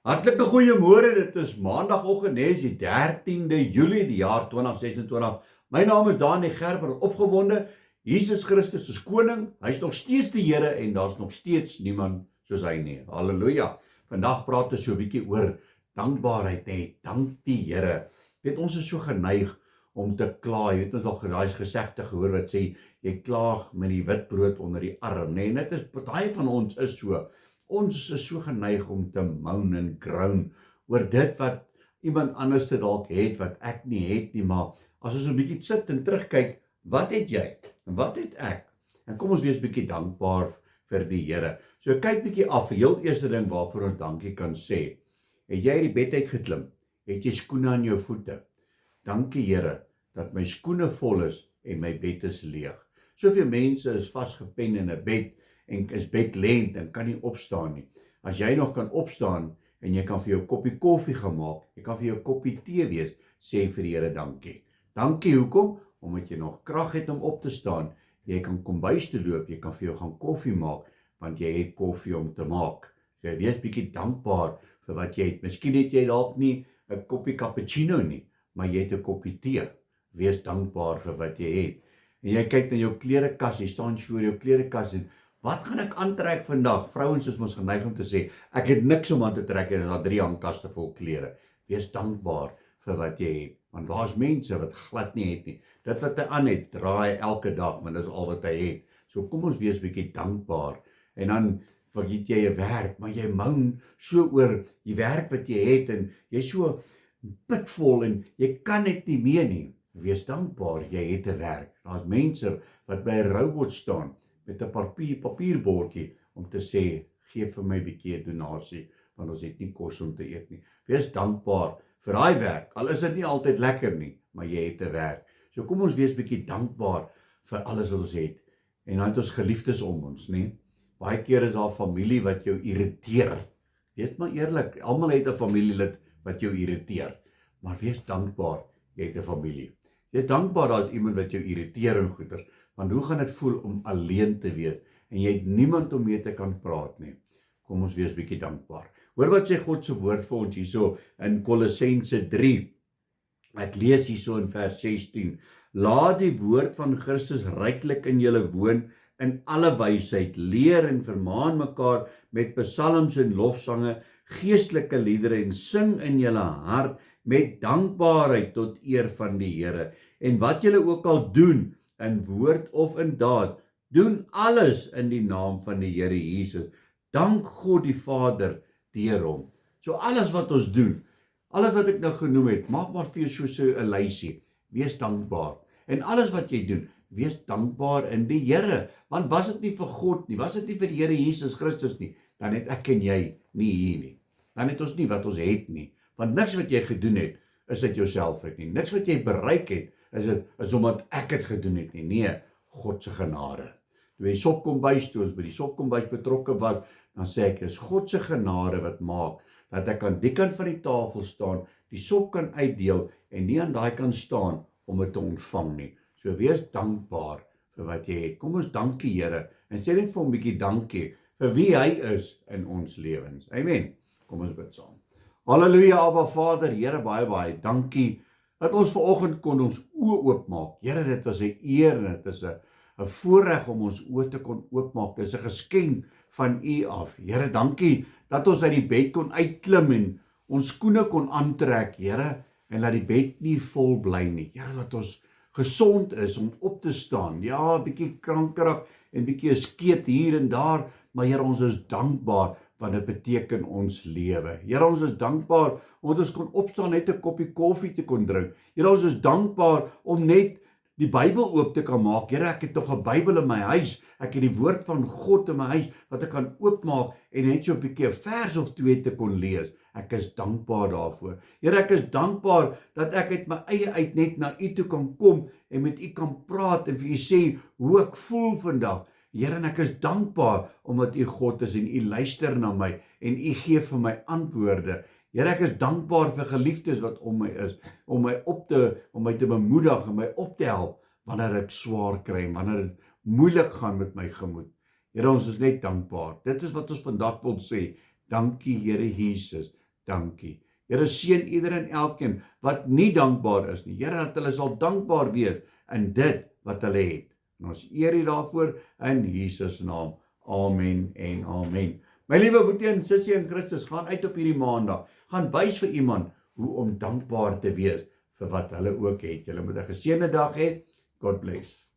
Hartlike goeiemôre, dit is maandagooggend, is die 13de Julie die jaar 2026. My naam is Danie Gerber, opgewonde. Jesus Christus is koning, hy is nog steeds die Here en daar's nog steeds niemand soos hy nie. Halleluja. Vandag praat ons so 'n bietjie oor dankbaarheid, dank die Here. Weet, ons is so geneig om te kla. Jy het ons al daai gesegde gehoor wat sê jy klaag met die wit brood onder die arm, Net is baie van ons is so. Ons is so geneig om te moan en groan oor dit wat iemand anders te dalk het, wat ek nie het nie, maar as ons 'n bietjie sit en terugkyk, wat het jy en wat het ek? En kom ons wees bietjie dankbaar vir die Here. So kyk bietjie af, die heel eerste ding waarvoor ons dankie kan sê. Het jy uit die bed uit geklim? Het jy skoene aan jou voete? Dankie Here dat my skoene vol is en my bed is leeg. Soveel mense is vasgepen in 'n bed en is bedlend en kan nie opstaan nie. As jy nog kan opstaan en jy kan vir jou 'n koppie koffie gaan maak, jy kan vir jou 'n koppie tee wees, sê vir die Here dankie. Dankie, hoekom? Omdat jy nog krag het om op te staan. Jy kan kombuis toe loop, jy kan vir jou gaan koffie maak, want jy het koffie om te maak. So wees bietjie dankbaar vir wat jy het. Miskien het jy dalk nie 'n koppie cappuccino nie, maar jy het 'n koppie tee. Wees dankbaar vir wat jy het. En jy kyk na jou klerekas, jy staan voor jou klerekas en wat gaan ek aantrek vandag? Vrouens is mos geneig om te sê, ek het niks om aan te trek en daar 3 hangkaste vol klere. Wees dankbaar vir wat jy het, want daar's mense wat glad nie het nie. Dit wat hy aan het, draai elke dag, want dis al wat hy het. So kom ons wees bietjie dankbaar. En dan vergeet jy 'n werk, maar jy moan so oor die werk wat jy het en jy's so pitvol en jy kan dit nie meer nie. Wees dankbaar, jy het 'n werk. Daar's mense wat by 'n robot staan met 'n papierbordjie om te sê, gee vir my 'n bietjie 'n donasie, want ons het nie kos om te eet nie. Wees dankbaar vir daai werk, al is dit nie altyd lekker nie, maar jy het 'n werk. So kom ons wees bietjie dankbaar vir alles wat ons het. En dan het ons geliefdes om ons, Baie keer is daar familie wat jou irriteer. Wees maar eerlik, almal het 'n familielid wat jou irriteer, maar wees dankbaar, jy het 'n familie. Wees dankbaar daar's iemand wat jou irriteer en goeters. Want hoe gaan dit voel om alleen te wees en jy het niemand om mee te kan praat nie? Kom ons wees bietjie dankbaar. Hoor wat sê God se woord vir ons hierso in Kolossense 3. Ek lees hierso in vers 16. Laat die woord van Christus ryklik in julle woon in alle wysheid, leer en vermaan mekaar met psalms en lofsange, geestelike liedere en sing in julle hart met dankbaarheid tot eer van die Here. En wat julle ook al doen, in woord of in daad, doen alles in die naam van die Here Jesus. Dank God die Vader deur hom. So alles wat ons doen, alles wat ek nou genoem het, maak maar vir jou so 'n lysie. Wees dankbaar. En alles wat jy doen, wees dankbaar in die Here. Want was dit nie vir God nie, was dit nie vir die Here Jesus Christus nie, dan het ek en jy nie hier nie. Dan het ons nie wat ons het nie. Want niks wat jy gedoen het, is uit jouself uit nie. Niks wat jy bereik het, is omdat ek het gedoen het nie. Nee, God se genade. Toe die sopkombuis toe ons by die sopkombuis betrokke was, dan sê ek, is God se genade wat maak dat ek aan die kant van die tafel staan, die sop kan uitdeel en nie aan daai kant staan om dit te ontvang nie. So wees dankbaar vir wat jy het. Kom ons dankie Here en sê net vir hom 'n bietjie dankie vir wie hy is in ons lewens. Amen. Kom ons bid saam. Halleluja, Abba Vader, Here, baie dankie dat ons vanoggend kon ons oë oopmaak. Here, dit was 'n eer en dit is 'n voorreg om ons oë te kon oopmaak. Dit is 'n geskenk van U af. Here, dankie dat ons uit die bed kon uitklim en ons skoene kon aantrek, Here, en laat die bed nie vol bly nie. Here, dat ons gesond is om op te staan. Ja, 'n bietjie krankerig en bietjie 'n skeet hier en daar, maar Here, ons is dankbaar want dit beteken ons lewe. Here, ons is dankbaar omdat ons kon opstaan net 'n koppie koffie te kon drink. Here, ons is dankbaar om net die Bybel oop te kan maak. Here, ek het tog 'n Bybel in my huis. Ek het die woord van God in my huis wat ek kan oopmaak en net so 'n bietjie 'n vers of 2 te kon lees. Ek is dankbaar daarvoor. Here, ek is dankbaar dat ek uit my eie uit net na U toe kan kom en met U kan praat en vir U sê hoe ek voel vandag. Here, en ek is dankbaar omdat U God is en U luister na my en U gee vir my antwoorde. Here, ek is dankbaar vir geliefdes wat om my is, om my te bemoedig en my op te help wanneer ek swaar kry, wanneer dit moeilik gaan met my gemoed. Here, ons is net dankbaar. Dit is wat ons vandag wil sê. Dankie Here Jesus, dankie. Here, seën ieder en elkeen wat nie dankbaar is nie. Here, dat hulle sal dankbaar wees in dit wat hulle het. En ons eer U daarvoor in Jesus naam. Amen en amen. My liewe boetie en sussie in Christus, gaan uit op hierdie maandag. Gaan wys vir iemand hoe om dankbaar te wees vir wat hulle ook het. Julle moet 'n geseënde dag hê. God bless.